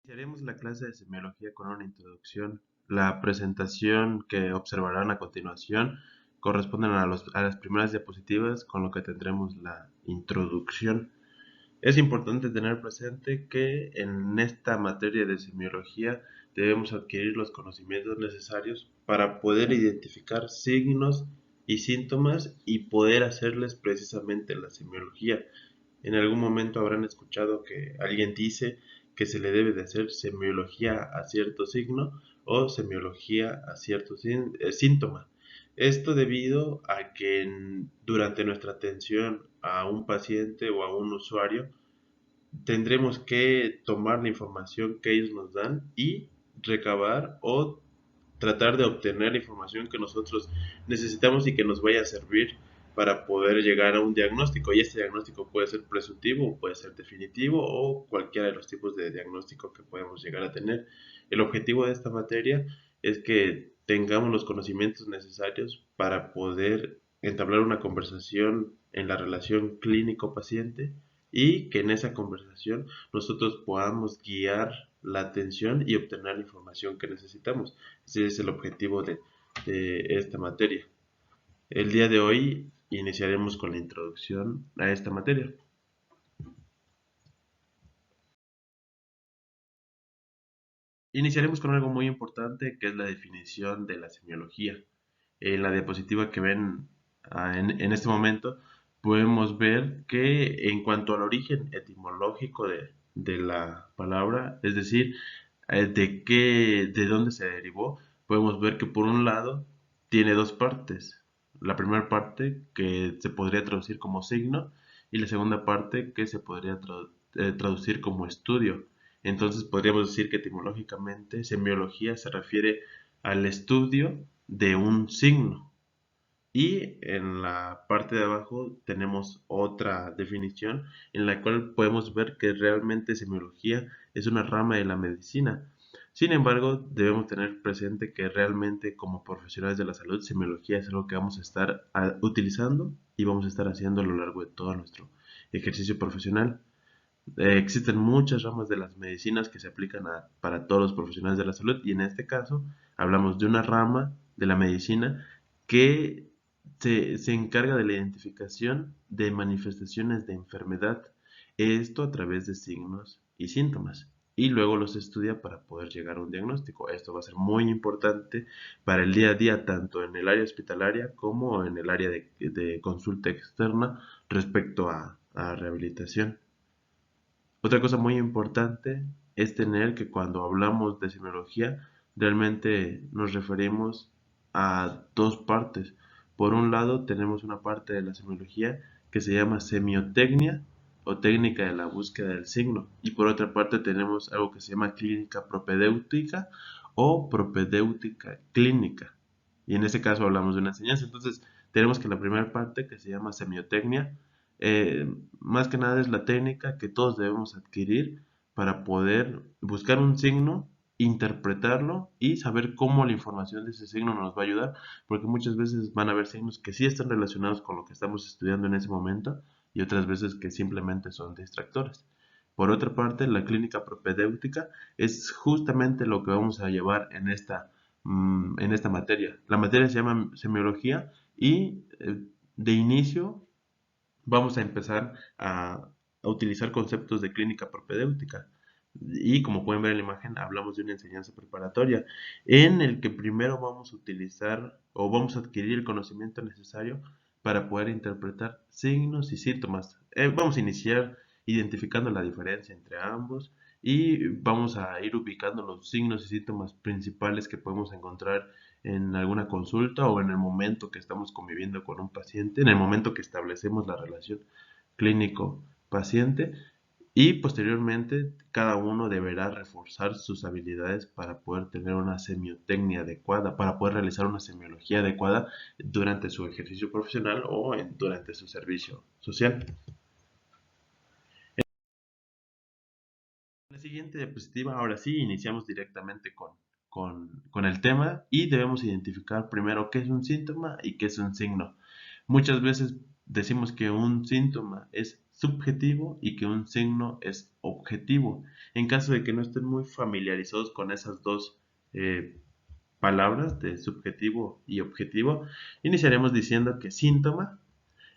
Iniciaremos la clase de semiología con una introducción. La presentación que observarán a continuación corresponden a las primeras diapositivas, con lo que tendremos la introducción. Es importante tener presente que en esta materia de semiología debemos adquirir los conocimientos necesarios para poder identificar signos y síntomas y poder hacerles precisamente la semiología. En algún momento habrán escuchado que alguien dice que se le debe de hacer semiología a cierto signo o semiología a cierto síntoma. Esto debido a que durante nuestra atención a un paciente o a un usuario tendremos que tomar la información que ellos nos dan y recabar o tratar de obtener la información que nosotros necesitamos y que nos vaya a servir para poder llegar a un diagnóstico. Y este diagnóstico puede ser presuntivo, puede ser definitivo o cualquiera de los tipos de diagnóstico que podemos llegar a tener. El objetivo de esta materia es que tengamos los conocimientos necesarios para poder entablar una conversación en la relación clínico-paciente y que en esa conversación nosotros podamos guiar la atención y obtener la información que necesitamos. Ese es el objetivo de esta materia. El día de hoy iniciaremos con la introducción a esta materia. Iniciaremos con algo muy importante que es la definición de la semiología. En la diapositiva que ven en este momento podemos ver que en cuanto al origen etimológico de la palabra, es decir, de dónde se derivó, podemos ver que por un lado tiene dos partes. La primera parte que se podría traducir como signo y la segunda parte que se podría traducir como estudio. Entonces podríamos decir que etimológicamente semiología se refiere al estudio de un signo. Y en la parte de abajo tenemos otra definición en la cual podemos ver que realmente semiología es una rama de la medicina. Sin embargo, debemos tener presente que realmente como profesionales de la salud, semiología es algo que vamos a estar utilizando y vamos a estar haciendo a lo largo de todo nuestro ejercicio profesional. Existen muchas ramas de las medicinas que se aplican para todos los profesionales de la salud y en este caso hablamos de una rama de la medicina que se encarga de la identificación de manifestaciones de enfermedad, esto a través de signos y síntomas, y luego los estudia para poder llegar a un diagnóstico. Esto va a ser muy importante para el día a día, tanto en el área hospitalaria como en el área de consulta externa respecto a rehabilitación. Otra cosa muy importante es tener que cuando hablamos de semiología, realmente nos referimos a dos partes. Por un lado, tenemos una parte de la semiología que se llama semiotecnia o técnica de la búsqueda del signo. Y por otra parte, tenemos algo que se llama clínica propedéutica o propedéutica clínica. Y en este caso hablamos de una enseñanza. Entonces, tenemos que la primera parte, que se llama semiotecnia, más que nada es la técnica que todos debemos adquirir para poder buscar un signo, interpretarlo y saber cómo la información de ese signo nos va a ayudar, porque muchas veces van a haber signos que sí están relacionados con lo que estamos estudiando en ese momento y otras veces que simplemente son distractores. Por otra parte, la clínica propedéutica es justamente lo que vamos a llevar en esta materia. La materia se llama semiología y de inicio vamos a empezar a utilizar conceptos de clínica propedéutica. Y como pueden ver en la imagen, hablamos de una enseñanza preparatoria en el que primero vamos a utilizar o vamos a adquirir el conocimiento necesario para poder interpretar signos y síntomas. Vamos a iniciar identificando la diferencia entre ambos y vamos a ir ubicando los signos y síntomas principales que podemos encontrar en alguna consulta o en el momento que estamos conviviendo con un paciente, en el momento que establecemos la relación clínico-paciente y posteriormente cada uno deberá reforzar sus habilidades para poder tener una semiotecnia adecuada, para poder realizar una semiología adecuada durante su ejercicio profesional o durante su servicio social. En la siguiente diapositiva, ahora sí, iniciamos directamente con el tema y debemos identificar primero qué es un síntoma y qué es un signo. Muchas veces decimos que un síntoma es subjetivo y que un signo es objetivo. En caso de que no estén muy familiarizados con esas dos eh, palabras de subjetivo y objetivo, iniciaremos diciendo que síntoma,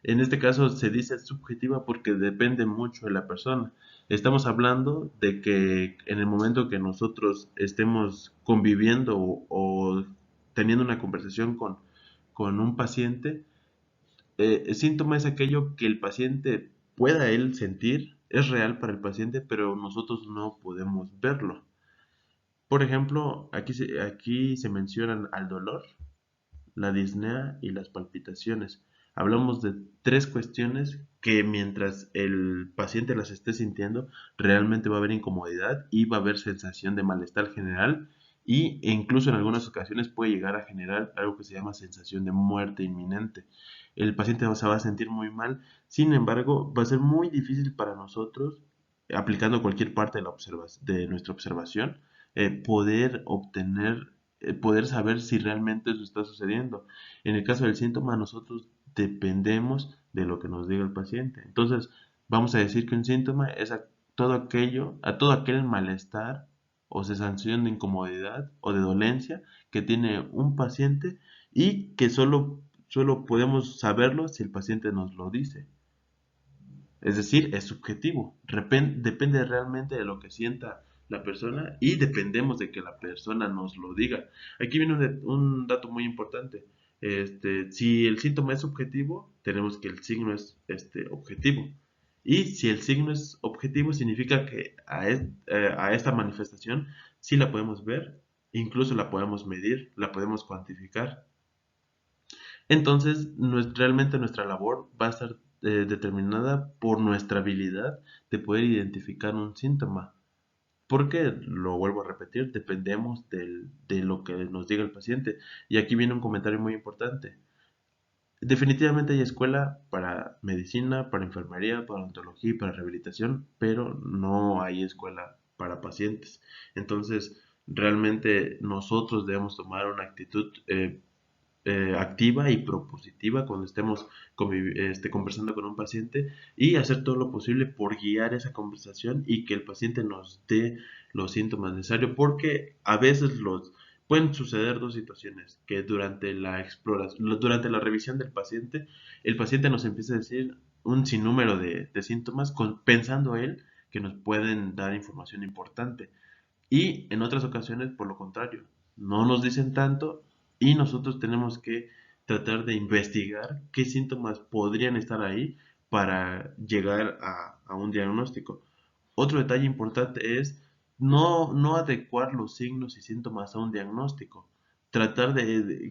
en este caso se dice subjetiva porque depende mucho de la persona. Estamos hablando de que en el momento que nosotros estemos conviviendo o teniendo una conversación con un paciente, síntoma es aquello que el paciente pueda él sentir, es real para el paciente, pero nosotros no podemos verlo. Por ejemplo, aquí se mencionan al dolor, la disnea y las palpitaciones. Hablamos de tres cuestiones que mientras el paciente las esté sintiendo, realmente va a haber incomodidad y va a haber sensación de malestar general e incluso en algunas ocasiones puede llegar a generar algo que se llama sensación de muerte inminente. El paciente se va a sentir muy mal, sin embargo, va a ser muy difícil para nosotros, aplicando cualquier parte de nuestra observación, poder saber si realmente eso está sucediendo. En el caso del síntoma, nosotros dependemos de lo que nos diga el paciente. Entonces, vamos a decir que un síntoma es a todo aquel malestar o sensación de incomodidad o de dolencia que tiene un paciente y que solo podemos saberlo si el paciente nos lo dice. Es decir, es subjetivo. Depende realmente de lo que sienta la persona y dependemos de que la persona nos lo diga. Aquí viene un dato muy importante. Si el síntoma es subjetivo, tenemos que el signo es objetivo. Y si el signo es objetivo, significa que a esta manifestación sí la podemos ver, incluso la podemos medir, la podemos cuantificar. Entonces, realmente nuestra labor va a estar determinada por nuestra habilidad de poder identificar un síntoma. Porque, lo vuelvo a repetir, dependemos de lo que nos diga el paciente. Y aquí viene un comentario muy importante. Definitivamente hay escuela para medicina, para enfermería, para odontología y para rehabilitación, pero no hay escuela para pacientes. Entonces, realmente nosotros debemos tomar una actitud activa y propositiva cuando estemos conversando con un paciente y hacer todo lo posible por guiar esa conversación y que el paciente nos dé los síntomas necesarios, porque a veces pueden suceder dos situaciones, que durante la exploración, durante la revisión del paciente, el paciente nos empieza a decir un sinnúmero de síntomas pensando él que nos pueden dar información importante. Y en otras ocasiones, por lo contrario, no nos dicen tanto y nosotros tenemos que tratar de investigar qué síntomas podrían estar ahí para llegar a un diagnóstico. Otro detalle importante es no adecuar los signos y síntomas a un diagnóstico. Tratar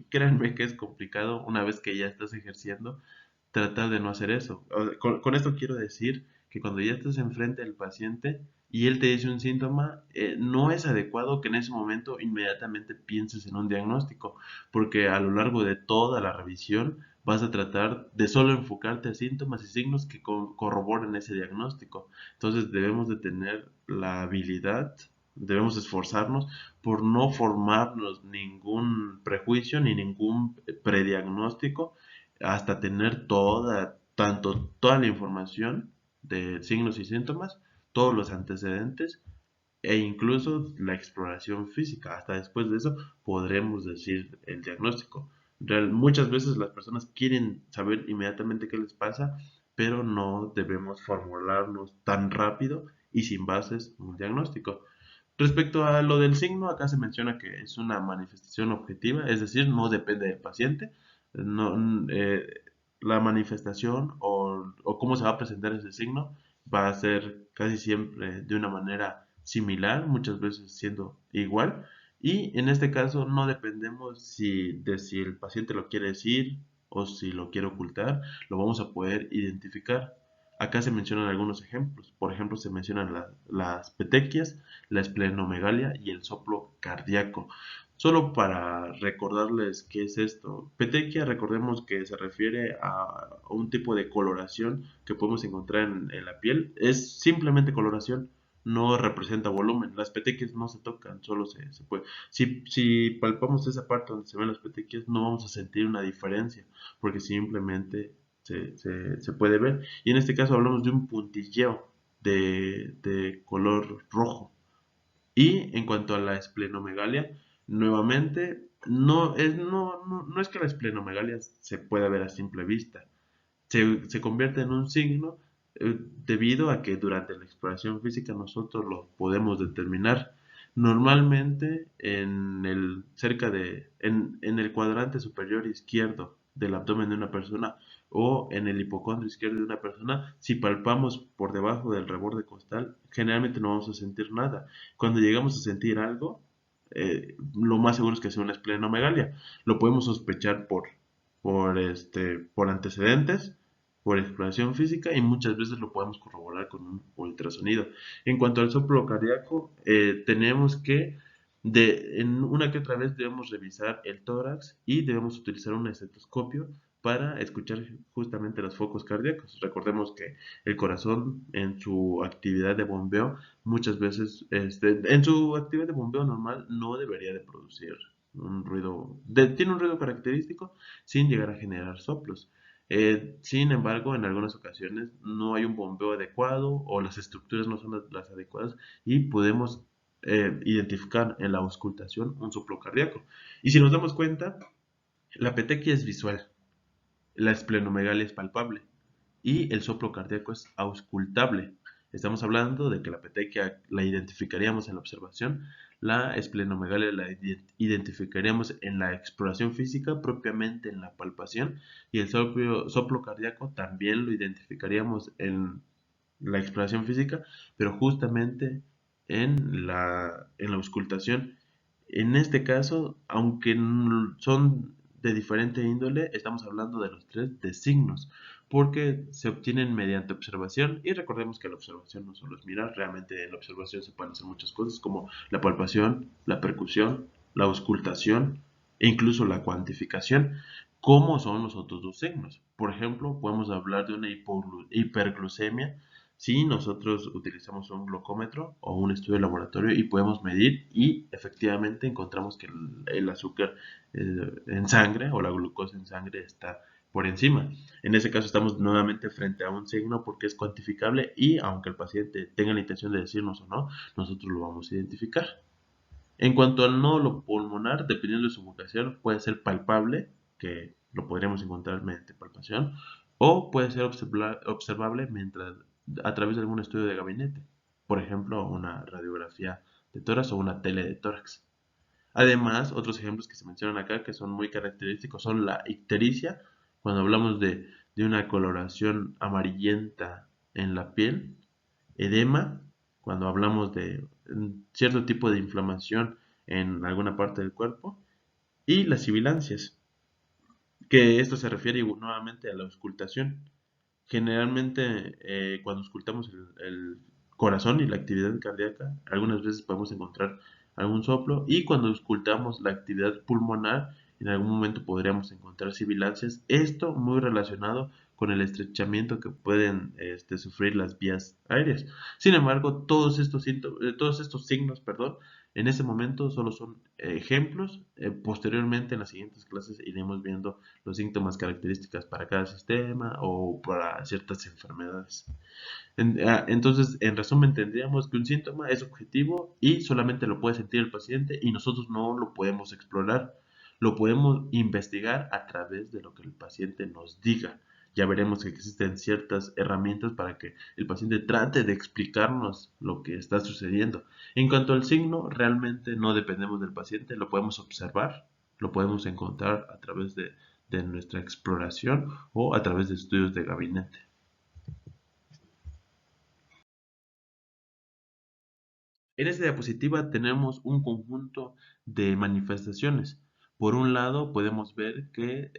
créanme que es complicado una vez que ya estás ejerciendo, tratar de no hacer eso. Con esto quiero decir que cuando ya estás enfrente del paciente y él te dice un síntoma, no es adecuado que en ese momento inmediatamente pienses en un diagnóstico, porque a lo largo de toda la revisión vas a tratar de solo enfocarte a síntomas y signos que corroboren ese diagnóstico. Entonces debemos de tener la habilidad, debemos esforzarnos por no formarnos ningún prejuicio ni ningún prediagnóstico hasta tener toda la información de signos y síntomas, todos los antecedentes e incluso la exploración física. Hasta después de eso podremos decir el diagnóstico. Muchas veces las personas quieren saber inmediatamente qué les pasa, pero no debemos formularnos tan rápido y sin bases un diagnóstico. Respecto a lo del signo, acá se menciona que es una manifestación objetiva, es decir, no depende del paciente. No, la manifestación o cómo se va a presentar ese signo va a ser casi siempre de una manera similar, muchas veces siendo igual. Y en este caso no dependemos de si el paciente lo quiere decir o si lo quiere ocultar, lo vamos a poder identificar. Acá se mencionan algunos ejemplos. Por ejemplo, se mencionan las petequias, la esplenomegalia y el soplo cardíaco. Solo para recordarles qué es esto. Petequia, recordemos que se refiere a un tipo de coloración que podemos encontrar en la piel. Es simplemente coloración, no representa volumen. Las petequias no se tocan, solo se puede. Si palpamos esa parte donde se ven las petequias, no vamos a sentir una diferencia, porque simplemente se puede ver. Y en este caso hablamos de un puntilleo de color rojo. Y en cuanto a la esplenomegalia, nuevamente, no es que la esplenomegalia se pueda ver a simple vista. Se convierte en un signo debido a que durante la exploración física nosotros lo podemos determinar. Normalmente en el cuadrante superior izquierdo del abdomen de una persona o en el hipocondrio izquierdo de una persona, si palpamos por debajo del reborde costal, generalmente no vamos a sentir nada. Cuando llegamos a sentir algo, lo más seguro es que sea una esplenomegalia. Lo podemos sospechar por antecedentes, por exploración física y muchas veces lo podemos corroborar con un ultrasonido. En cuanto al soplo cardíaco, tenemos que en una que otra vez debemos revisar el tórax y debemos utilizar un estetoscopio para escuchar justamente los focos cardíacos. Recordemos que el corazón en su actividad de bombeo muchas veces, en su actividad de bombeo normal no debería de producir un ruido, tiene un ruido característico sin llegar a generar soplos. Sin embargo, en algunas ocasiones no hay un bombeo adecuado o las estructuras no son las adecuadas y podemos identificar en la auscultación un soplo cardíaco. Y si nos damos cuenta, la petequia es visual, la esplenomegalia es palpable y el soplo cardíaco es auscultable. Estamos hablando de que la petequia la identificaríamos en la observación, la esplenomegalia la identificaríamos en la exploración física, propiamente en la palpación, y el soplo cardíaco también lo identificaríamos en la exploración física, pero justamente en la auscultación. En este caso, aunque son de diferente índole, estamos hablando de los tres de signos, porque se obtienen mediante observación y recordemos que la observación no solo es mirar, realmente en la observación se pueden hacer muchas cosas como la palpación, la percusión, la auscultación e incluso la cuantificación. ¿Cómo son los otros dos signos? Por ejemplo, podemos hablar de una hiperglucemia si nosotros utilizamos un glucómetro o un estudio de laboratorio y podemos medir y efectivamente encontramos que el azúcar en sangre o la glucosa en sangre está por encima. En ese caso estamos nuevamente frente a un signo porque es cuantificable y aunque el paciente tenga la intención de decirnos o no, nosotros lo vamos a identificar. En cuanto al nódulo pulmonar, dependiendo de su vocación, puede ser palpable, que lo podríamos encontrar mediante palpación, o puede ser observable a través de algún estudio de gabinete, por ejemplo, una radiografía de tórax o una tele de tórax. Además, otros ejemplos que se mencionan acá que son muy característicos son la ictericia, cuando hablamos de una coloración amarillenta en la piel, edema, cuando hablamos de cierto tipo de inflamación en alguna parte del cuerpo, y las sibilancias, que esto se refiere nuevamente a la auscultación. Generalmente, cuando auscultamos el corazón y la actividad cardíaca, algunas veces podemos encontrar algún soplo y cuando auscultamos la actividad pulmonar, en algún momento podríamos encontrar sibilancias. Esto muy relacionado con el estrechamiento que pueden sufrir las vías aéreas. Sin embargo, todos estos signos, perdón, en ese momento solo son ejemplos. Posteriormente, en las siguientes clases iremos viendo los síntomas características para cada sistema o para ciertas enfermedades. Entonces, en resumen, tendríamos que un síntoma es objetivo y solamente lo puede sentir el paciente y nosotros no lo podemos explorar, lo podemos investigar a través de lo que el paciente nos diga. Ya veremos que existen ciertas herramientas para que el paciente trate de explicarnos lo que está sucediendo. En cuanto al signo, realmente no dependemos del paciente, lo podemos observar, lo podemos encontrar a través de nuestra exploración o a través de estudios de gabinete. En esta diapositiva tenemos un conjunto de manifestaciones. Por un lado podemos ver que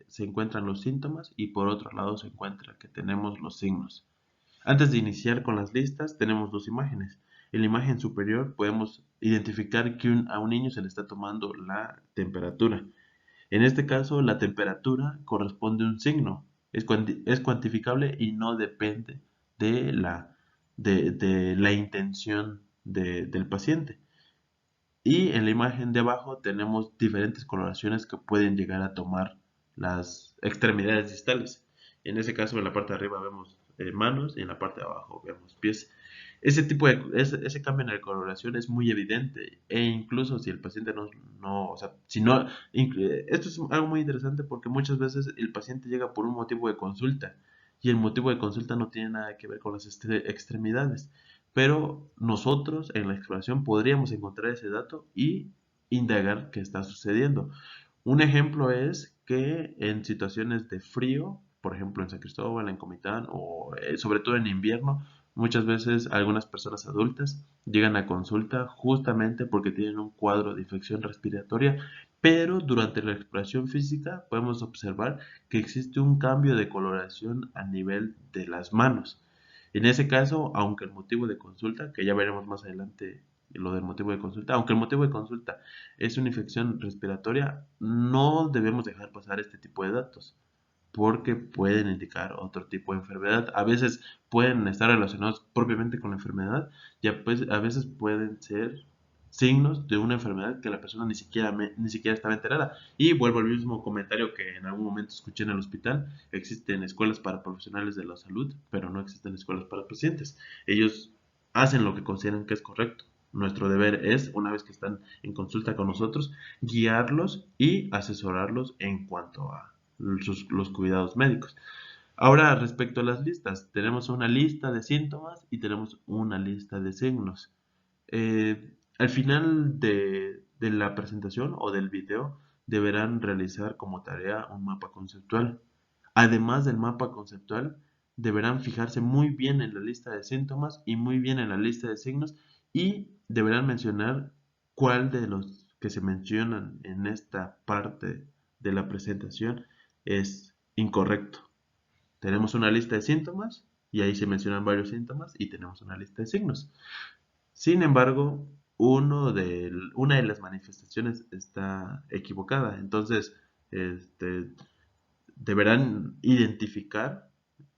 se encuentran los síntomas y por otro lado se encuentra que tenemos los signos. Antes de iniciar con las listas tenemos dos imágenes. En la imagen superior podemos identificar que a un niño se le está tomando la temperatura. En este caso la temperatura corresponde a un signo. Es cuantificable y no depende de la intención del paciente. Y en la imagen de abajo tenemos diferentes coloraciones que pueden llegar a tomar las extremidades distales. En ese caso, en la parte de arriba vemos manos y en la parte de abajo vemos pies. Ese cambio en la coloración es muy evidente e incluso si el paciente o sea, si no, esto es algo muy interesante porque muchas veces el paciente llega por un motivo de consulta y el motivo de consulta no tiene nada que ver con las extremidades, pero nosotros en la exploración podríamos encontrar ese dato y indagar qué está sucediendo. Un ejemplo es que en situaciones de frío, por ejemplo en San Cristóbal, en Comitán o sobre todo en invierno, muchas veces algunas personas adultas llegan a consulta justamente porque tienen un cuadro de infección respiratoria, pero durante la exploración física podemos observar que existe un cambio de coloración a nivel de las manos. En ese caso, aunque el motivo de consulta, que ya veremos más adelante lo del motivo de consulta, aunque el motivo de consulta es una infección respiratoria, no debemos dejar pasar este tipo de datos porque pueden indicar otro tipo de enfermedad. A veces pueden estar relacionados propiamente con la enfermedad y a veces pueden ser signos de una enfermedad que la persona ni siquiera estaba enterada. Y vuelvo al mismo comentario que en algún momento escuché en el hospital, existen escuelas para profesionales de la salud, pero no existen escuelas para pacientes. Ellos hacen lo que consideran que es correcto. Nuestro deber es, una vez que están en consulta con nosotros, guiarlos y asesorarlos en cuanto a los cuidados médicos. Ahora, respecto a las listas, tenemos una lista de síntomas y tenemos una lista de signos. Al final de la presentación o del video, deberán realizar como tarea un mapa conceptual. Además del mapa conceptual, deberán fijarse muy bien en la lista de síntomas y muy bien en la lista de signos y deberán mencionar cuál de los que se mencionan en esta parte de la presentación es incorrecto. Tenemos una lista de síntomas y ahí se mencionan varios síntomas y tenemos una lista de signos. Sin embargo, una de las manifestaciones está equivocada. Entonces, deberán identificar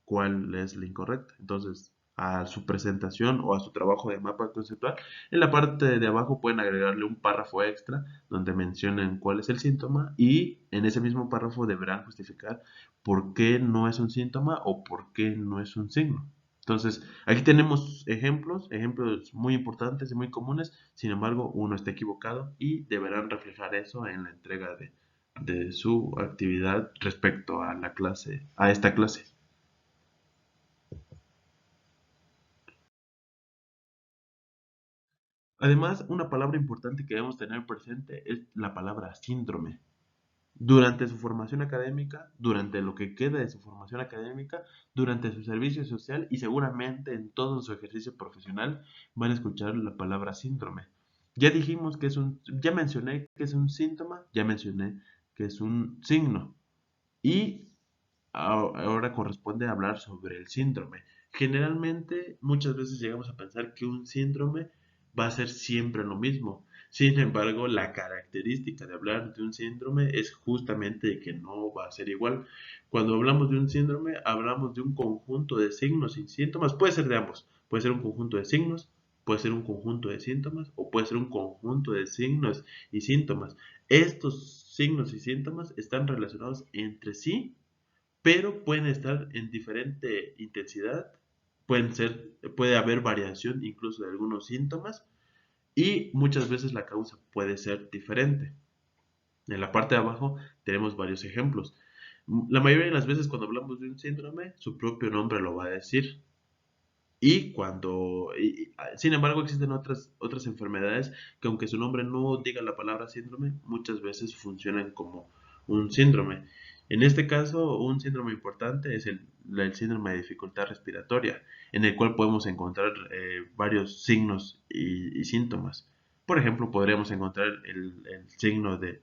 cuál es la incorrecta. Entonces, a su presentación o a su trabajo de mapa conceptual, en la parte de abajo pueden agregarle un párrafo extra donde mencionen cuál es el síntoma y en ese mismo párrafo deberán justificar por qué no es un síntoma o por qué no es un signo. Entonces, aquí tenemos ejemplos muy importantes y muy comunes, sin embargo, uno está equivocado y deberán reflejar eso en la entrega de su actividad respecto a la clase, a esta clase. Además, una palabra importante que debemos tener presente es la palabra síndrome. Durante su formación académica, durante lo que queda de su formación académica, durante su servicio social y seguramente en todo su ejercicio profesional van a escuchar la palabra síndrome. Ya mencioné que es un síntoma, ya mencioné que es un signo. Y ahora corresponde hablar sobre el síndrome. Generalmente, muchas veces llegamos a pensar que un síndrome va a ser siempre lo mismo. Sin embargo, la característica de hablar de un síndrome es justamente que no va a ser igual. Cuando hablamos de un síndrome, hablamos de un conjunto de signos y síntomas. Puede ser de ambos. Puede ser un conjunto de signos, puede ser un conjunto de síntomas o puede ser un conjunto de signos y síntomas. Estos signos y síntomas están relacionados entre sí pero pueden estar en diferente intensidad, puede haber variación incluso de algunos síntomas y muchas veces la causa puede ser diferente. En la parte de abajo tenemos varios ejemplos. La mayoría de las veces cuando hablamos de un síndrome, su propio nombre lo va a decir. Sin embargo, existen otras enfermedades que aunque su nombre no diga la palabra síndrome, muchas veces funcionan como un síndrome. En este caso, un síndrome importante es el síndrome de dificultad respiratoria, en el cual podemos encontrar varios signos y síntomas. Por ejemplo, podríamos encontrar el signo de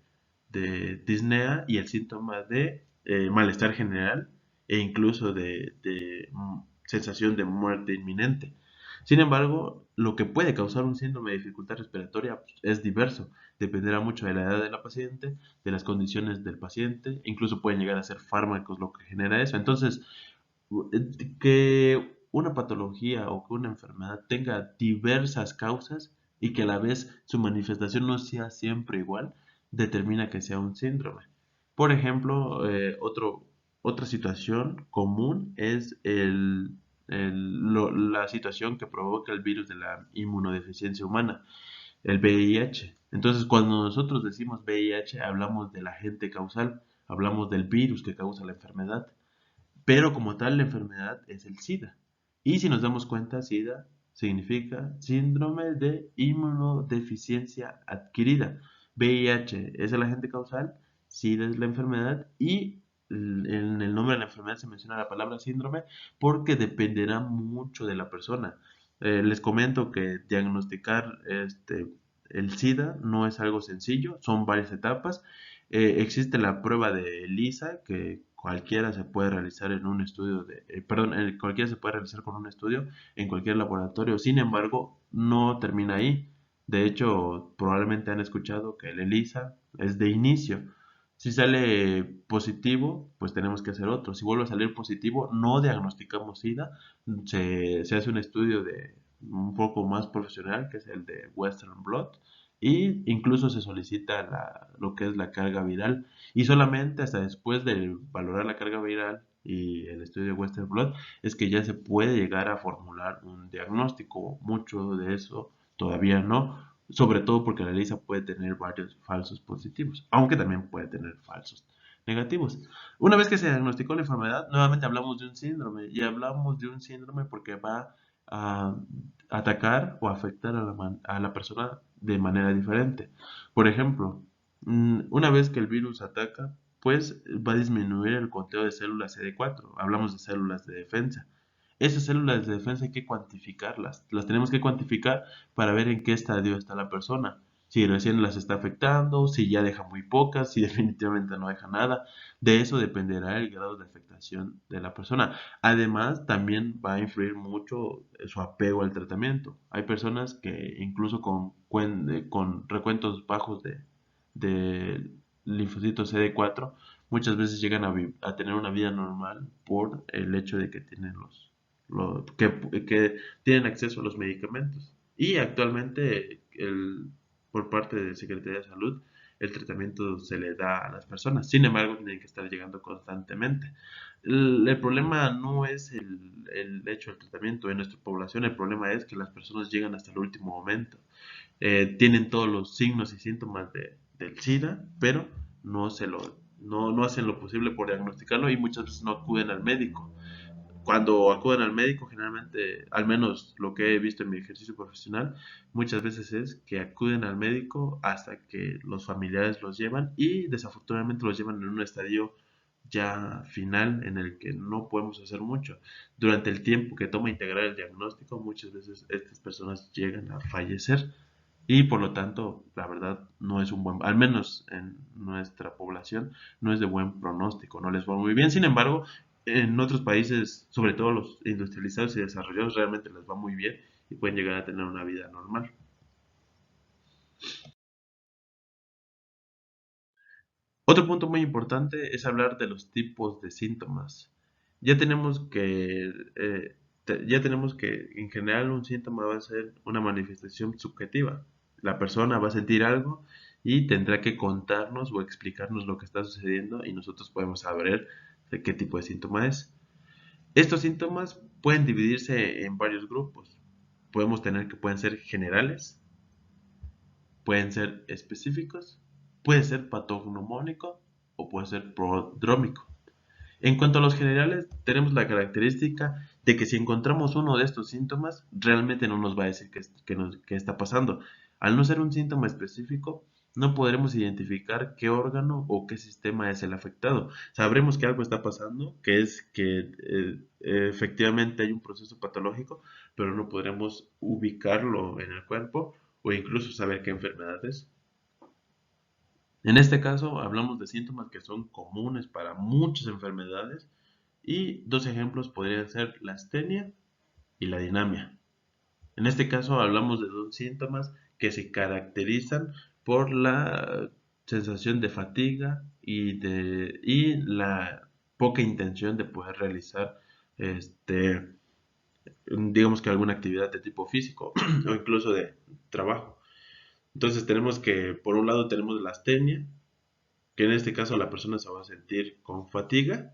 disnea y el síntoma de malestar general e incluso de sensación de muerte inminente. Sin embargo, lo que puede causar un síndrome de dificultad respiratoria pues, es diverso. Dependerá mucho de la edad de la paciente, de las condiciones del paciente, incluso pueden llegar a ser fármacos lo que genera eso. Entonces, que una patología o que una enfermedad tenga diversas causas y que a la vez su manifestación no sea siempre igual, determina que sea un síndrome. Por ejemplo, otra situación común es la situación que provoca el virus de la inmunodeficiencia humana, el VIH. Entonces, cuando nosotros decimos VIH, hablamos del agente causal, hablamos del virus que causa la enfermedad, pero como tal la enfermedad es el SIDA. Y si nos damos cuenta, SIDA significa síndrome de inmunodeficiencia adquirida. VIH es el agente causal, SIDA es la enfermedad y en el nombre de la enfermedad se menciona la palabra síndrome porque dependerá mucho de la persona. Les comento que diagnosticar el SIDA no es algo sencillo, son varias etapas. Existe la prueba de ELISA que cualquiera se puede realizar en un estudio perdón, cualquiera se puede realizar con un estudio en cualquier laboratorio. Sin embargo, no termina ahí. De hecho, probablemente han escuchado que el ELISA es de inicio. Si sale positivo, pues tenemos que hacer otro. Si vuelve a salir positivo, no diagnosticamos SIDA. Se hace un estudio de un poco más profesional, que es el de Western Blot, y incluso se solicita lo que es la carga viral. Y solamente hasta después de valorar la carga viral y el estudio de Western Blot es que ya se puede llegar a formular un diagnóstico. Mucho de eso todavía no, sobre todo porque la ELISA puede tener varios falsos positivos, aunque también puede tener falsos negativos. Una vez que se diagnosticó la enfermedad, nuevamente hablamos de un síndrome y hablamos de un síndrome porque va a atacar o afectar a la persona de manera diferente. Por ejemplo, una vez que el virus ataca, pues va a disminuir el conteo de células CD4. Hablamos de células de defensa. Esas células de defensa hay que cuantificarlas. Las tenemos que cuantificar para ver en qué estadio está la persona. Si recién las está afectando, si ya deja muy pocas, si definitivamente no deja nada. De eso dependerá el grado de afectación de la persona. Además, también va a influir mucho su apego al tratamiento. Hay personas que incluso con recuentos bajos de linfocitos CD4 muchas veces llegan a tener una vida normal por el hecho de que tienen que tienen acceso a los medicamentos. Y actualmente, por parte de Secretaría de Salud, el tratamiento se le da a las personas. Sin embargo, tienen que estar llegando constantemente. El problema no es el hecho del tratamiento en nuestra población, el problema es que las personas llegan hasta el último momento. Tienen todos los signos y síntomas del SIDA, pero no hacen lo posible por diagnosticarlo y muchas veces no acuden al médico. Cuando acuden al médico, generalmente, al menos lo que he visto en mi ejercicio profesional, muchas veces es que acuden al médico hasta que los familiares los llevan y desafortunadamente los llevan en un estadio ya final en el que no podemos hacer mucho. Durante el tiempo que toma integrar el diagnóstico, muchas veces estas personas llegan a fallecer y por lo tanto, la verdad, no es al menos en nuestra población, no es de buen pronóstico, no les va muy bien. Sin embargo, en otros países, sobre todo los industrializados y desarrollados, realmente les va muy bien y pueden llegar a tener una vida normal. Otro punto muy importante es hablar de los tipos de síntomas. Ya tenemos que en general un síntoma va a ser una manifestación subjetiva. La persona va a sentir algo y tendrá que contarnos o explicarnos lo que está sucediendo y nosotros podemos saber de qué tipo de síntoma es. Estos síntomas pueden dividirse en varios grupos. Podemos tener que pueden ser generales, pueden ser específicos, puede ser patognomónico o puede ser prodrómico. En cuanto a los generales, tenemos la característica de que si encontramos uno de estos síntomas, realmente no nos va a decir qué está pasando. Al no ser un síntoma específico, no podremos identificar qué órgano o qué sistema es el afectado. Sabremos que algo está pasando, que es que efectivamente hay un proceso patológico, pero no podremos ubicarlo en el cuerpo o incluso saber qué enfermedad es. En este caso, hablamos de síntomas que son comunes para muchas enfermedades y dos ejemplos podrían ser la astenia y la dinamia. En este caso, hablamos de dos síntomas que se caracterizan por la sensación de fatiga y la poca intención de poder realizar digamos que alguna actividad de tipo físico o incluso de trabajo. Entonces tenemos que, por un lado tenemos la astenia, que en este caso la persona se va a sentir con fatiga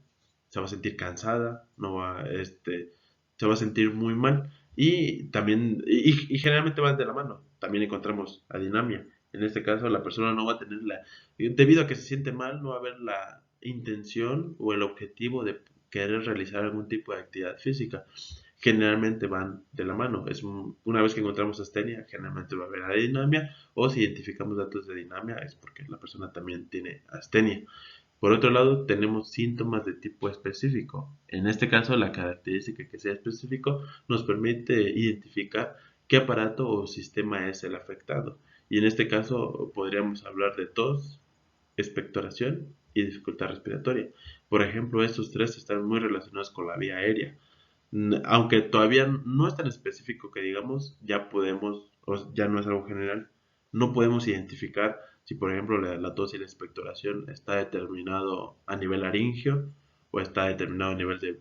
se va a sentir cansada, no va, se va a sentir muy mal. Y también, y generalmente van de la mano. También encontramos adinamia. En este caso, la persona no va a tener debido a que se siente mal, no va a haber la intención o el objetivo de querer realizar algún tipo de actividad física. Generalmente van de la mano. Una vez que encontramos astenia, generalmente va a haber adinamia, o si identificamos datos de dinamia, es porque la persona también tiene astenia. Por otro lado, tenemos síntomas de tipo específico. En este caso, la característica que sea específico nos permite identificar qué aparato o sistema es el afectado. Y en este caso podríamos hablar de tos, expectoración y dificultad respiratoria. Por ejemplo, estos tres están muy relacionados con la vía aérea. Aunque todavía no es tan específico que digamos, ya podemos, o ya no es algo general, no podemos identificar si, por ejemplo, la tos y la expectoración está determinado a nivel laringio o está determinado a nivel de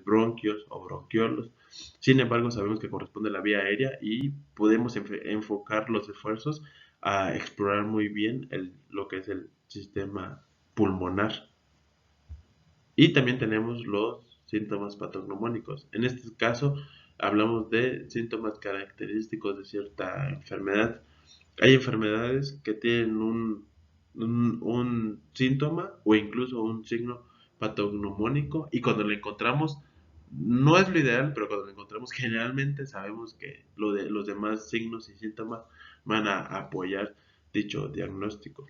bronquios o bronquiolos. Sin embargo, sabemos que corresponde a la vía aérea y podemos enfocar los esfuerzos a explorar muy bien lo que es el sistema pulmonar. Y también tenemos los síntomas patognomónicos. En este caso, hablamos de síntomas característicos de cierta enfermedad. Hay enfermedades que tienen un síntoma o incluso un signo patognomónico y cuando lo encontramos, no es lo ideal, pero cuando lo encontramos generalmente sabemos que los demás signos y síntomas van a apoyar dicho diagnóstico.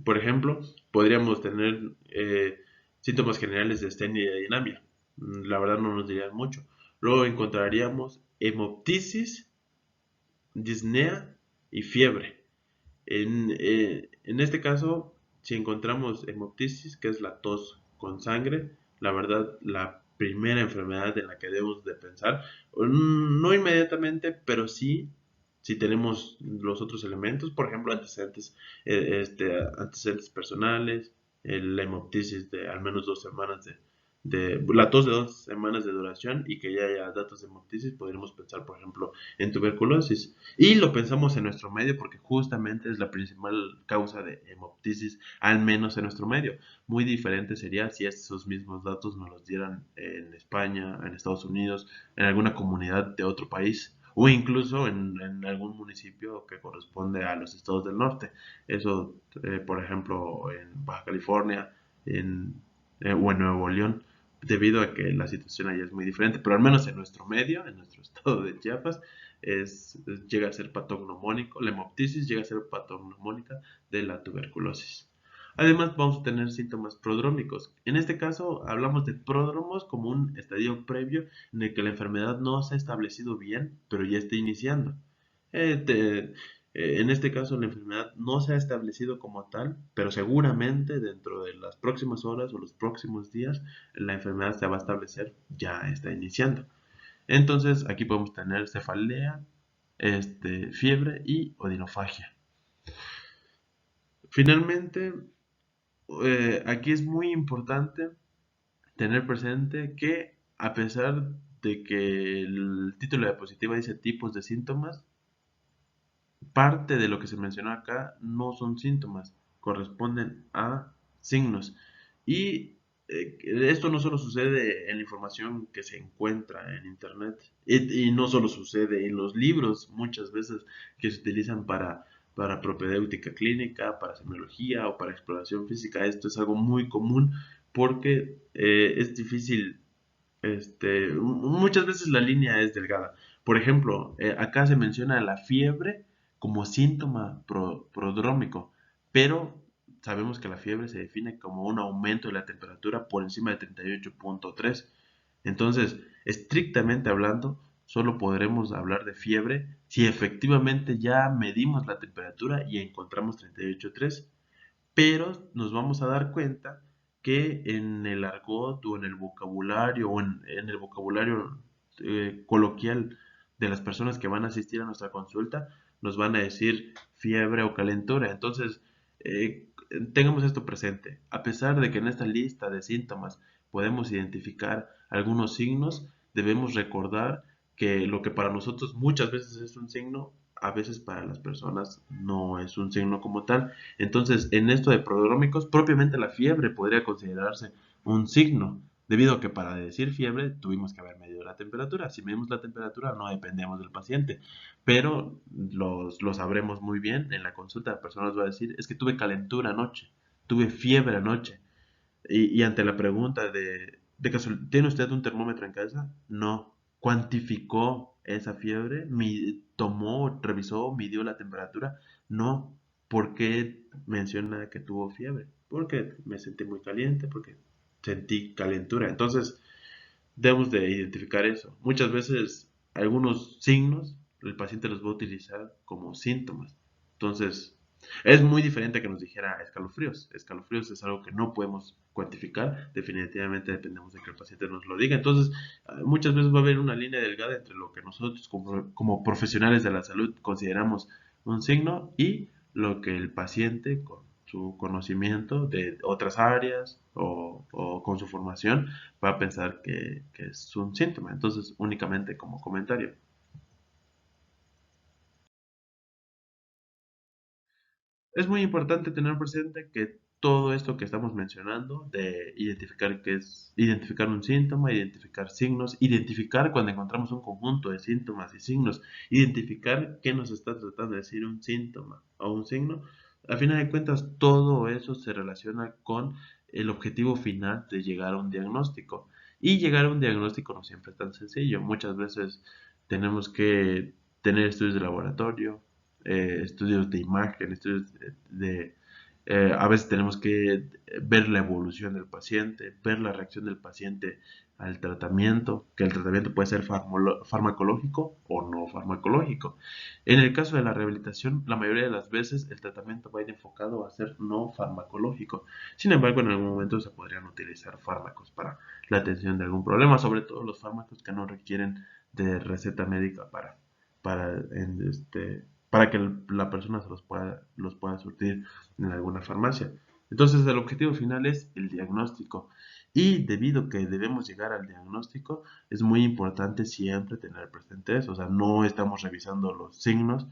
Por ejemplo, podríamos tener síntomas generales de astenia y de dinamia. La verdad no nos dirían mucho. Luego encontraríamos hemoptisis, disnea y fiebre. En este caso, si encontramos hemoptisis, que es la tos con sangre, la verdad, la primera enfermedad en la que debemos de pensar, no inmediatamente, pero sí, si tenemos los otros elementos, por ejemplo, antecedentes personales, la hemoptisis de al menos 2 semanas la tos de 2 semanas de duración y que ya haya datos de hemoptisis, podríamos pensar, por ejemplo, en tuberculosis. Y lo pensamos en nuestro medio porque justamente es la principal causa de hemoptisis, al menos en nuestro medio. Muy diferente sería si esos mismos datos nos los dieran en España, en Estados Unidos, en alguna comunidad de otro país o incluso en algún municipio que corresponde a los estados del norte. Eso, por ejemplo, en Baja California o en Nuevo León, debido a que la situación allá es muy diferente, pero al menos en nuestro medio, en nuestro estado de Chiapas, llega a ser patognomónico, la hemoptisis llega a ser patognomónica de la tuberculosis. Además, vamos a tener síntomas prodrómicos. En este caso, hablamos de pródromos como un estadio previo en el que la enfermedad no se ha establecido bien, pero ya está iniciando. Eh, te- en este caso, la enfermedad no se ha establecido como tal, pero seguramente dentro de las próximas horas o los próximos días, la enfermedad se va a establecer, ya está iniciando. Entonces, aquí podemos tener cefalea, fiebre y odinofagia. Finalmente, aquí es muy importante tener presente que a pesar de que el título de diapositiva dice tipos de síntomas, parte de lo que se menciona acá no son síntomas, corresponden a signos. Y esto no solo sucede en la información que se encuentra en Internet, y no solo sucede en los libros, muchas veces que se utilizan para propedéutica clínica, para semiología o para exploración física. Esto es algo muy común porque es difícil, muchas veces la línea es delgada. Por ejemplo, acá se menciona la fiebre como síntoma prodrómico, pero sabemos que la fiebre se define como un aumento de la temperatura por encima de 38.3. Entonces, estrictamente hablando, solo podremos hablar de fiebre si efectivamente ya medimos la temperatura y encontramos 38.3, pero nos vamos a dar cuenta que en el argot o en el vocabulario o en el vocabulario coloquial de las personas que van a asistir a nuestra consulta, nos van a decir fiebre o calentura. Entonces, tengamos esto presente. A pesar de que en esta lista de síntomas podemos identificar algunos signos, debemos recordar que lo que para nosotros muchas veces es un signo, a veces para las personas no es un signo como tal. Entonces, en esto de prodrómicos, propiamente la fiebre podría considerarse un signo, debido a que para decir fiebre tuvimos que haber medido la temperatura. Si medimos la temperatura no dependemos del paciente, pero lo sabremos muy bien. En la consulta la persona nos va a decir, es que tuve calentura anoche, tuve fiebre anoche. Y ante la pregunta ¿tiene usted un termómetro en casa? No. ¿Cuantificó esa fiebre? ¿Tomó, revisó, midió la temperatura? No. ¿Por qué menciona que tuvo fiebre? Porque me sentí muy caliente, porque sentí calentura. Entonces, debemos de identificar eso. Muchas veces algunos signos el paciente los va a utilizar como síntomas. Entonces, es muy diferente a que nos dijera escalofríos. Escalofríos es algo que no podemos cuantificar. Definitivamente dependemos de que el paciente nos lo diga. Entonces, muchas veces va a haber una línea delgada entre lo que nosotros como profesionales de la salud consideramos un signo y lo que el paciente con su conocimiento de otras áreas o con su formación va a pensar que es un síntoma. Entonces, únicamente como comentario. Es muy importante tener presente que todo esto que estamos mencionando, de identificar qué es, identificar un síntoma, identificar signos, identificar cuando encontramos un conjunto de síntomas y signos, identificar qué nos está tratando de decir un síntoma o un signo, al final de cuentas todo eso se relaciona con el objetivo final de llegar a un diagnóstico. Y llegar a un diagnóstico no siempre es tan sencillo. Muchas veces tenemos que tener estudios de laboratorio, estudios de imagen, estudios a veces tenemos que ver la evolución del paciente, ver la reacción del paciente al tratamiento, que el tratamiento puede ser farmacológico o no farmacológico. En el caso de la rehabilitación, la mayoría de las veces el tratamiento va a ir enfocado a ser no farmacológico. Sin embargo, en algún momento se podrían utilizar fármacos para la atención de algún problema, sobre todo los fármacos que no requieren de receta médica para que la persona los pueda surtir en alguna farmacia. Entonces, el objetivo final es el diagnóstico. Y debido a que debemos llegar al diagnóstico, es muy importante siempre tener presente eso. O sea, no estamos revisando los signos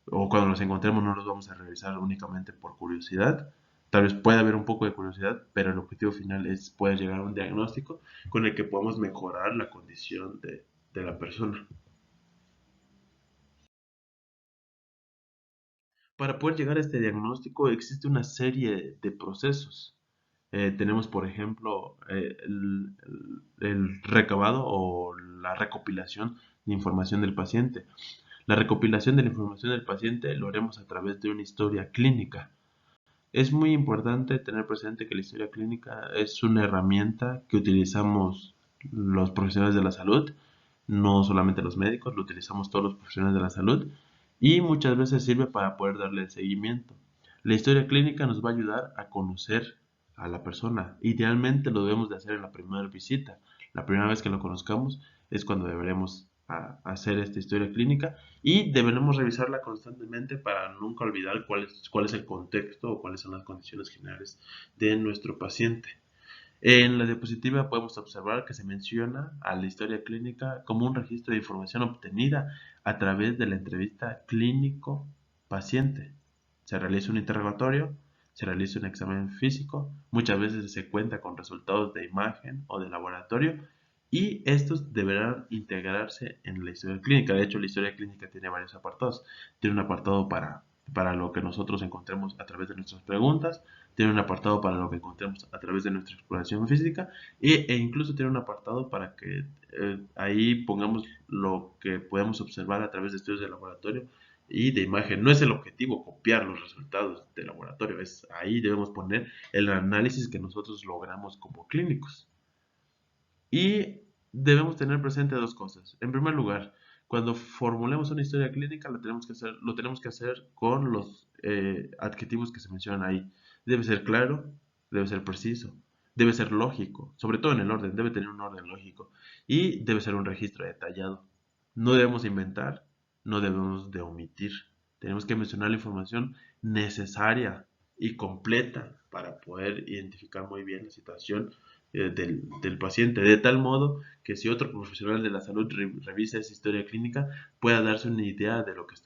o cuando los encontremos no los vamos a revisar únicamente por curiosidad. Tal vez pueda haber un poco de curiosidad, pero el objetivo final es poder llegar a un diagnóstico con el que podamos mejorar la condición de la persona. Para poder llegar a este diagnóstico existe una serie de procesos. Tenemos, por ejemplo, el recabado o la recopilación de información del paciente. La recopilación de la información del paciente lo haremos a través de una historia clínica. Es muy importante tener presente que la historia clínica es una herramienta que utilizamos los profesionales de la salud, no solamente los médicos, lo utilizamos todos los profesionales de la salud y muchas veces sirve para poder darle seguimiento. La historia clínica nos va a ayudar a conocer a la persona. Idealmente lo debemos de hacer en la primera visita. La primera vez que lo conozcamos es cuando deberemos hacer esta historia clínica y deberemos revisarla constantemente para nunca olvidar cuál es el contexto o cuáles son las condiciones generales de nuestro paciente. En la diapositiva podemos observar que se menciona a la historia clínica como un registro de información obtenida a través de la entrevista clínico-paciente. Se realiza un interrogatorio, se realiza un examen físico, muchas veces se cuenta con resultados de imagen o de laboratorio y estos deberán integrarse en la historia clínica. De hecho, la historia clínica tiene varios apartados. Tiene un apartado para lo que nosotros encontremos a través de nuestras preguntas, tiene un apartado para lo que encontremos a través de nuestra exploración física e incluso tiene un apartado para que ahí pongamos lo que podemos observar a través de estudios de laboratorio y de imagen. No es el objetivo copiar los resultados de laboratorio, es ahí debemos poner el análisis que nosotros logramos como clínicos. Y debemos tener presente dos cosas. En primer lugar, cuando formulemos una historia clínica, lo tenemos que hacer con los adjetivos que se mencionan ahí. Debe ser claro, debe ser preciso, debe ser lógico, sobre todo en el orden, debe tener un orden lógico y debe ser un registro detallado. No debemos inventar, no debemos de omitir. Tenemos que mencionar la información necesaria y completa para poder identificar muy bien la situación del paciente, de tal modo que si otro profesional de la salud revisa esa historia clínica, pueda darse una idea de lo que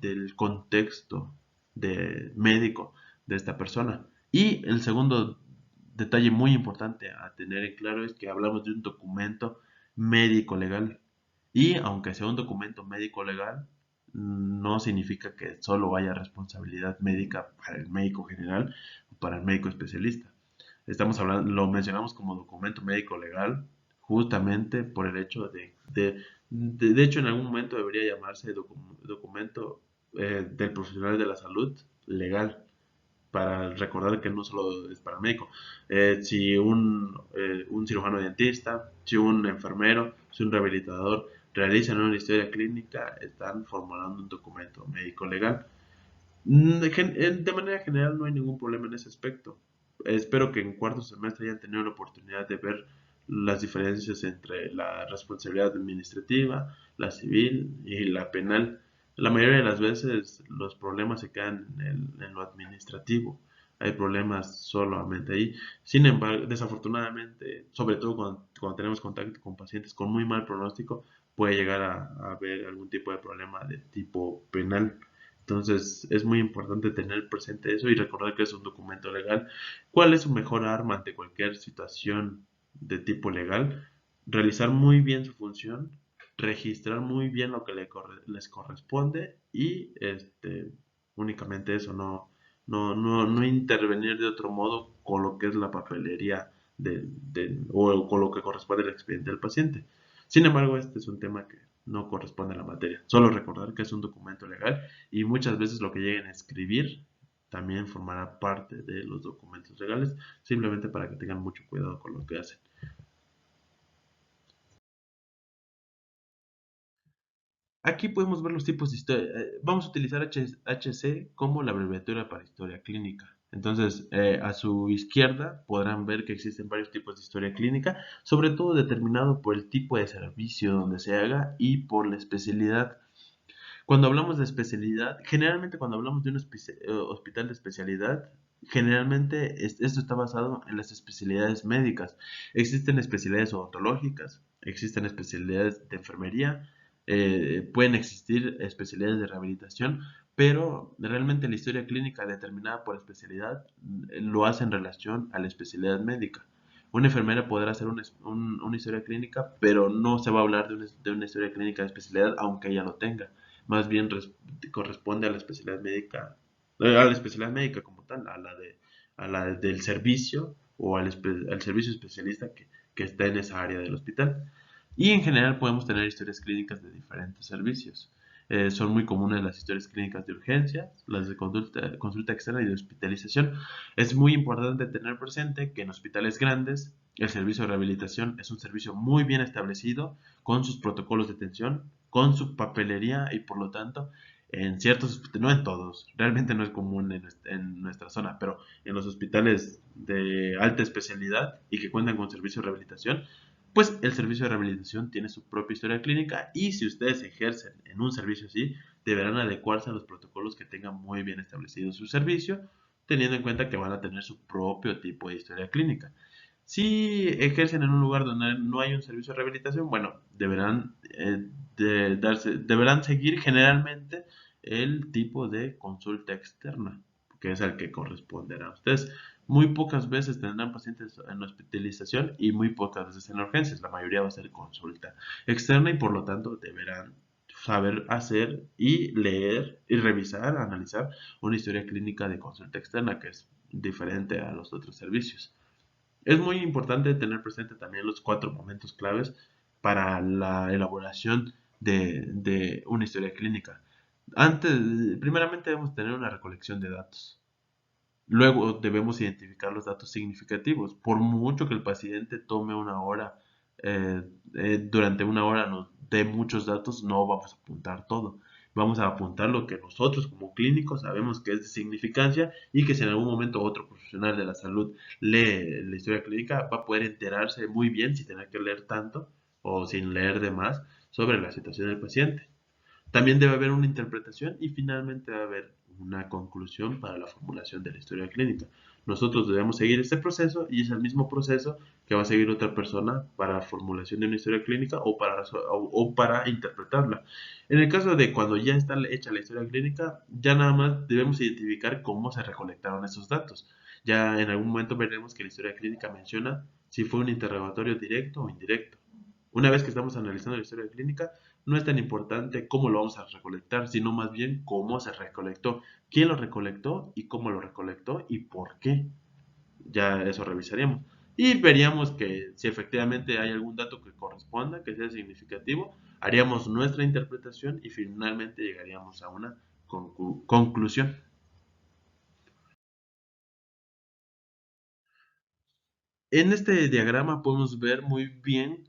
del contexto médico de esta persona. Y el segundo detalle muy importante a tener en claro es que hablamos de un documento médico legal. Y aunque sea un documento médico legal, no significa que solo haya responsabilidad médica para el médico general o para el médico especialista. Estamos hablando, lo mencionamos como documento médico legal justamente por el hecho de hecho en algún momento debería llamarse documento del profesional de la salud legal, para recordar que no solo es para el médico. Si un cirujano dentista, si un enfermero, si un rehabilitador realizan una historia clínica, están formulando un documento médico legal. De manera general no hay ningún problema en ese aspecto. Espero que en cuarto semestre hayan tenido la oportunidad de ver las diferencias entre la responsabilidad administrativa, la civil y la penal. La mayoría de las veces los problemas se quedan en lo administrativo. Hay problemas solamente ahí. Sin embargo, desafortunadamente, sobre todo cuando tenemos contacto con pacientes con muy mal pronóstico, puede llegar a haber algún tipo de problema de tipo penal. Entonces es muy importante tener presente eso y recordar que es un documento legal. ¿Cuál es su mejor arma ante cualquier situación de tipo legal? Realizar muy bien su función, registrar muy bien lo que les corresponde y únicamente eso, no intervenir de otro modo con lo que es la papelería o con lo que corresponde al expediente del paciente. Sin embargo, este es un tema que no corresponde a la materia. Solo recordar que es un documento legal y muchas veces lo que lleguen a escribir también formará parte de los documentos legales, simplemente para que tengan mucho cuidado con lo que hacen. Aquí podemos ver los tipos de historia. Vamos a utilizar HC como la abreviatura para historia clínica. Entonces, a su izquierda podrán ver que existen varios tipos de historia clínica, sobre todo determinado por el tipo de servicio donde se haga y por la especialidad. Cuando hablamos de especialidad, generalmente cuando hablamos de un hospital de especialidad, generalmente esto está basado en las especialidades médicas. Existen especialidades odontológicas, existen especialidades de enfermería, pueden existir especialidades de rehabilitación, pero realmente la historia clínica determinada por especialidad lo hace en relación a la especialidad médica. Una enfermera podrá hacer una historia clínica, pero no se va a hablar de una historia clínica de especialidad, aunque ella lo tenga. Más bien corresponde a la especialidad médica como tal, del servicio o al servicio especialista que está en esa área del hospital. Y en general podemos tener historias clínicas de diferentes servicios. Son muy comunes las historias clínicas de urgencia, las de consulta externa y de hospitalización. Es muy importante tener presente que en hospitales grandes el servicio de rehabilitación es un servicio muy bien establecido, con sus protocolos de atención, con su papelería y por lo tanto en ciertos hospitales, no en todos, realmente no es común en nuestra zona, pero en los hospitales de alta especialidad y que cuentan con servicio de rehabilitación, pues el servicio de rehabilitación tiene su propia historia clínica y si ustedes ejercen en un servicio así, deberán adecuarse a los protocolos que tengan muy bien establecido su servicio, teniendo en cuenta que van a tener su propio tipo de historia clínica. Si ejercen en un lugar donde no hay un servicio de rehabilitación, bueno, deberán seguir generalmente el tipo de consulta externa, que es el que corresponderá a ustedes. Muy pocas veces tendrán pacientes en hospitalización y muy pocas veces en urgencias. La mayoría va a ser consulta externa y por lo tanto deberán saber hacer y leer y revisar, analizar una historia clínica de consulta externa que es diferente a los otros servicios. Es muy importante tener presente también los cuatro momentos claves para la elaboración de una historia clínica. Primeramente debemos tener una recolección de datos. Luego debemos identificar los datos significativos. Por mucho que el paciente tome una hora, durante una hora nos dé muchos datos, no vamos a apuntar todo. Vamos a apuntar lo que nosotros como clínicos sabemos que es de significancia y que si en algún momento otro profesional de la salud lee la historia clínica, va a poder enterarse muy bien sin tener que leer tanto o sin leer de más sobre la situación del paciente. También debe haber una interpretación y finalmente debe haber una conclusión para la formulación de la historia clínica. Nosotros debemos seguir este proceso y es el mismo proceso que va a seguir otra persona para la formulación de una historia clínica o para interpretarla. En el caso de cuando ya está hecha la historia clínica, ya nada más debemos identificar cómo se recolectaron esos datos. Ya en algún momento veremos que la historia clínica menciona si fue un interrogatorio directo o indirecto. Una vez que estamos analizando la historia clínica, no es tan importante cómo lo vamos a recolectar, sino más bien cómo se recolectó, quién lo recolectó y cómo lo recolectó y por qué. Ya eso revisaríamos. Y veríamos que si efectivamente hay algún dato que corresponda, que sea significativo, haríamos nuestra interpretación y finalmente llegaríamos a una conclusión. En este diagrama podemos ver muy bien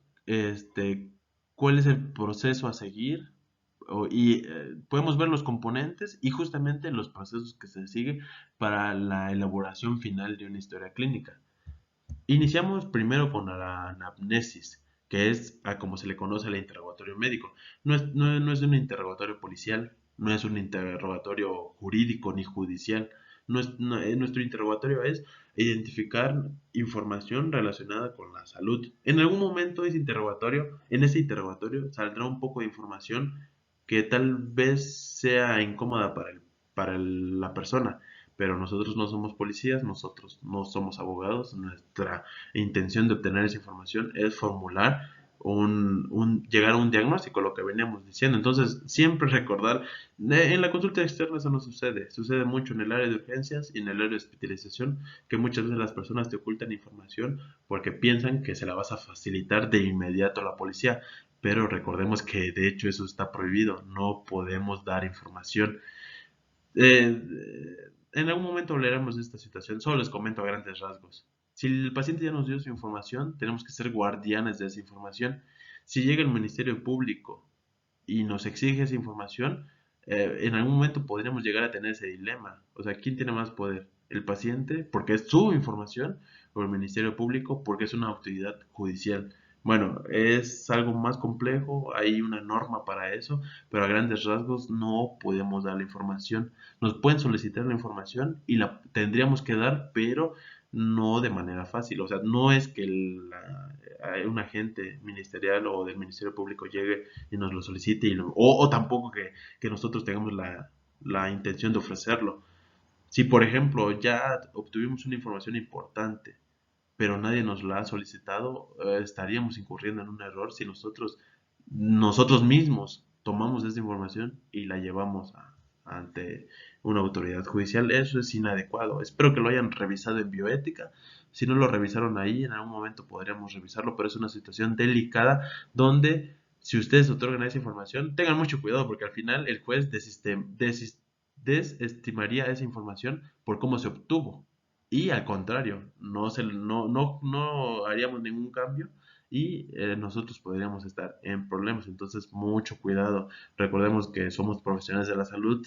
cuál es el proceso a seguir podemos ver los componentes y justamente los procesos que se siguen para la elaboración final de una historia clínica. Iniciamos primero con la anamnesis, que es a como se le conoce al interrogatorio médico. No es un interrogatorio policial, no es un interrogatorio jurídico ni judicial. Nuestro interrogatorio es identificar información relacionada con la salud. En algún momento en ese interrogatorio saldrá un poco de información que tal vez sea incómoda para la persona, pero nosotros no somos policías, nosotros no somos abogados, nuestra intención de obtener esa información es formular llegar a un diagnóstico, lo que veníamos diciendo. Entonces, siempre recordar, en la consulta externa eso no sucede, sucede mucho en el área de urgencias y en el área de hospitalización, que muchas veces las personas te ocultan información porque piensan que se la vas a facilitar de inmediato a la policía, pero recordemos que de hecho eso está prohibido, no podemos dar información. En algún momento hablaremos de esta situación, solo les comento a grandes rasgos. Si el paciente ya nos dio su información, tenemos que ser guardianes de esa información. Si llega el Ministerio Público y nos exige esa información, en algún momento podríamos llegar a tener ese dilema. O sea, ¿quién tiene más poder? ¿El paciente, porque es su información, o el Ministerio Público, porque es una autoridad judicial? Bueno, es algo más complejo, hay una norma para eso, pero a grandes rasgos no podemos dar la información. Nos pueden solicitar la información y la tendríamos que dar, pero no de manera fácil. O sea, no es que un agente ministerial o del Ministerio Público llegue y nos lo solicite o tampoco que nosotros tengamos la intención de ofrecerlo. Si, por ejemplo, ya obtuvimos una información importante, pero nadie nos la ha solicitado, estaríamos incurriendo en un error si nosotros mismos tomamos esa información y la llevamos ante una autoridad judicial. Eso es inadecuado. Espero que lo hayan revisado en bioética. Si no lo revisaron ahí, en algún momento podríamos revisarlo, pero es una situación delicada donde si ustedes otorgan esa información, tengan mucho cuidado porque al final el juez desestimaría esa información por cómo se obtuvo. Y al contrario, no haríamos ningún cambio y nosotros podríamos estar en problemas. Entonces, mucho cuidado. Recordemos que somos profesionales de la salud.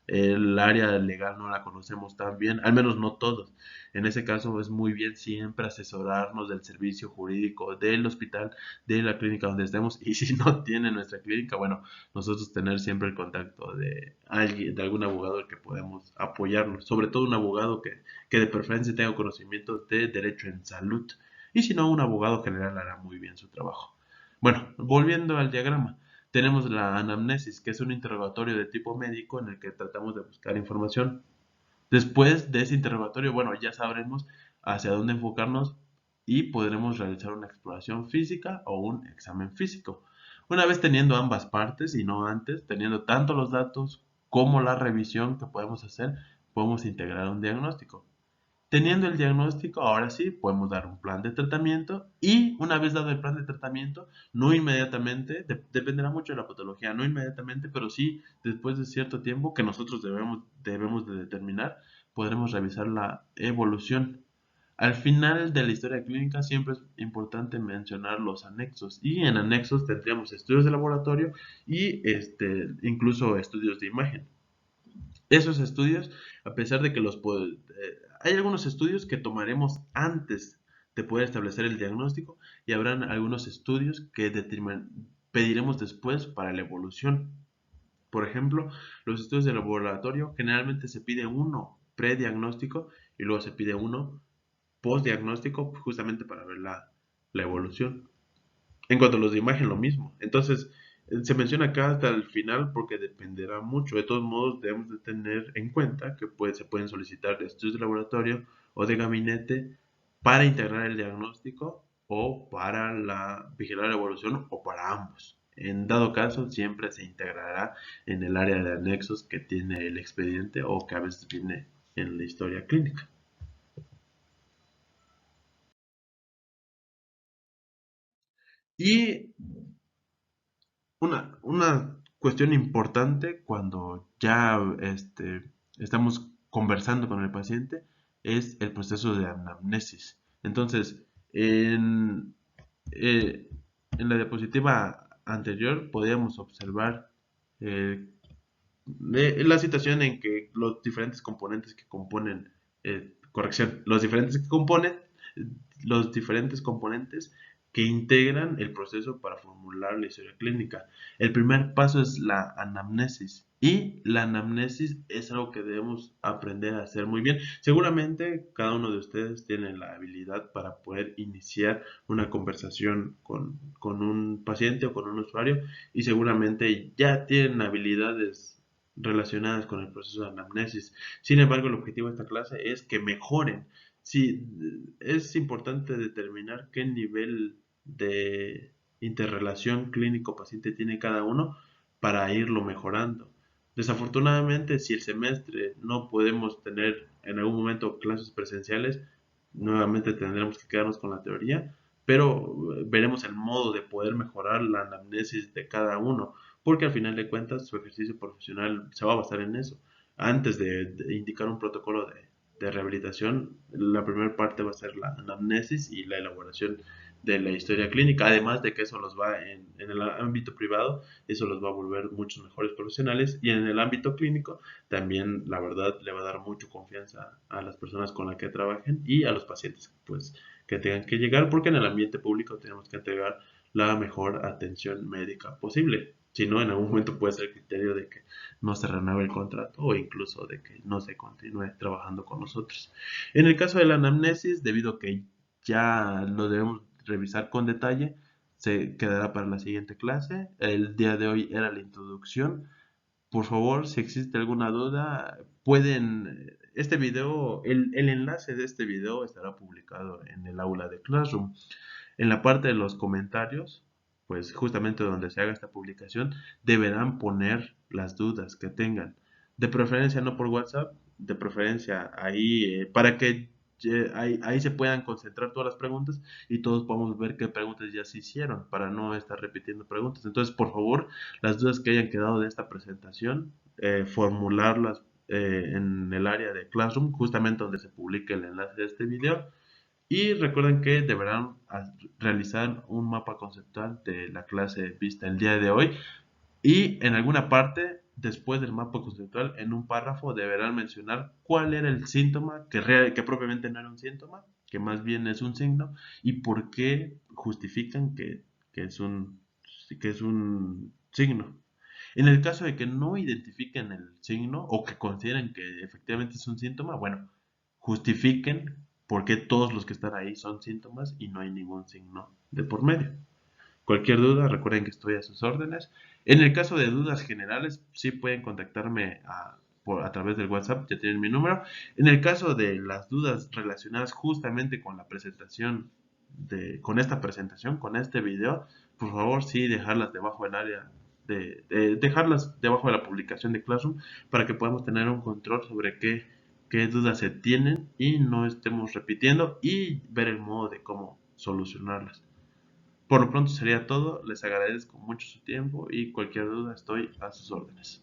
El área legal no la conocemos tan bien, al menos no todos. En ese caso es muy bien siempre asesorarnos del servicio jurídico del hospital, de la clínica donde estemos. Y si no tiene nuestra clínica, bueno, nosotros tener siempre el contacto de alguien, de algún abogado que podemos apoyarnos. Sobre todo un abogado que de preferencia tenga conocimientos de derecho en salud. Y si no, un abogado general hará muy bien su trabajo. Bueno, volviendo al diagrama, tenemos la anamnesis, que es un interrogatorio de tipo médico en el que tratamos de buscar información. Después de ese interrogatorio, bueno, ya sabremos hacia dónde enfocarnos y podremos realizar una exploración física o un examen físico. Una vez teniendo ambas partes y no antes, teniendo tanto los datos como la revisión que podemos hacer, podemos integrar un diagnóstico. Teniendo el diagnóstico, ahora sí, podemos dar un plan de tratamiento y una vez dado el plan de tratamiento, no inmediatamente, dependerá mucho de la patología, no inmediatamente, pero sí después de cierto tiempo que nosotros debemos de determinar, podremos revisar la evolución. Al final de la historia clínica siempre es importante mencionar los anexos y en anexos tendríamos estudios de laboratorio y incluso estudios de imagen. Esos estudios, a pesar de que hay algunos estudios que tomaremos antes de poder establecer el diagnóstico y habrán algunos estudios que pediremos después para la evolución. Por ejemplo, los estudios de laboratorio generalmente se pide uno prediagnóstico y luego se pide uno postdiagnóstico justamente para ver la evolución. En cuanto a los de imagen, lo mismo. Entonces, Se menciona acá hasta el final porque dependerá mucho. De todos modos, debemos de tener en cuenta que se pueden solicitar estudios de laboratorio o de gabinete para integrar el diagnóstico o para vigilar la evolución o para ambos. En dado caso, siempre se integrará en el área de anexos que tiene el expediente o que a veces viene en la historia clínica. Y una cuestión importante cuando ya estamos conversando con el paciente es el proceso de anamnesis. Entonces, en, eh, en la diapositiva anterior podíamos observar eh, la situación en que los diferentes componentes que componen, corrección, los diferentes componentes que integran el proceso para formular la historia clínica. El primer paso es la anamnesis y la anamnesis es algo que debemos aprender a hacer muy bien. Seguramente cada uno de ustedes tiene la habilidad para poder iniciar una conversación con un paciente o con un usuario y seguramente ya tienen habilidades relacionadas con el proceso de anamnesis. Sin embargo, el objetivo de esta clase es que mejoren. Sí, es importante determinar qué nivel de interrelación clínico-paciente tiene cada uno para irlo mejorando. Desafortunadamente, si el semestre no podemos tener en algún momento clases presenciales, nuevamente tendremos que quedarnos con la teoría, pero veremos el modo de poder mejorar la anamnesis de cada uno porque al final de cuentas su ejercicio profesional se va a basar en eso. Antes de indicar un protocolo de rehabilitación, la primera parte va a ser la anamnesis y la elaboración de la historia clínica, además de que eso los va en el ámbito privado, eso los va a volver muchos mejores profesionales y en el ámbito clínico también la verdad le va a dar mucha confianza a las personas con las que trabajen y a los pacientes pues que tengan que llegar porque en el ambiente público tenemos que entregar la mejor atención médica posible. Si no, en algún momento puede ser el criterio de que no se renueve el contrato o incluso de que no se continúe trabajando con nosotros. En el caso de la anamnesis, debido a que ya lo debemos revisar con detalle, se quedará para la siguiente clase. El día de hoy era la introducción. Por favor, si existe alguna duda, pueden, este video, el enlace de este video estará publicado en el aula de Classroom. En la parte de los comentarios, pues justamente donde se haga esta publicación, deberán poner las dudas que tengan. De preferencia no por WhatsApp, de preferencia ahí para que ahí se puedan concentrar todas las preguntas y todos podamos ver qué preguntas ya se hicieron para no estar repitiendo preguntas. Entonces, por favor, las dudas que hayan quedado de esta presentación, formularlas en el área de Classroom, justamente donde se publique el enlace de este video y recuerden que deberán realizar un mapa conceptual de la clase vista el día de hoy y en alguna parte, después del mapa conceptual, en un párrafo deberán mencionar cuál era el síntoma que propiamente no era un síntoma, que más bien es un signo, y por qué justifican que es que es un signo. En el caso de que no identifiquen el signo o que consideren que efectivamente es un síntoma, bueno, justifiquen por qué todos los que están ahí son síntomas y no hay ningún signo de por medio. Cualquier duda, recuerden que estoy a sus órdenes. En el caso de dudas generales, sí pueden contactarme a través del WhatsApp, ya tienen mi número. En el caso de las dudas relacionadas justamente con la presentación, con esta presentación, con este video, por favor sí dejarlas debajo del área, dejarlas debajo de la publicación de Classroom para que podamos tener un control sobre qué dudas se tienen y no estemos repitiendo y ver el modo de cómo solucionarlas. Por lo pronto sería todo, les agradezco mucho su tiempo y cualquier duda estoy a sus órdenes.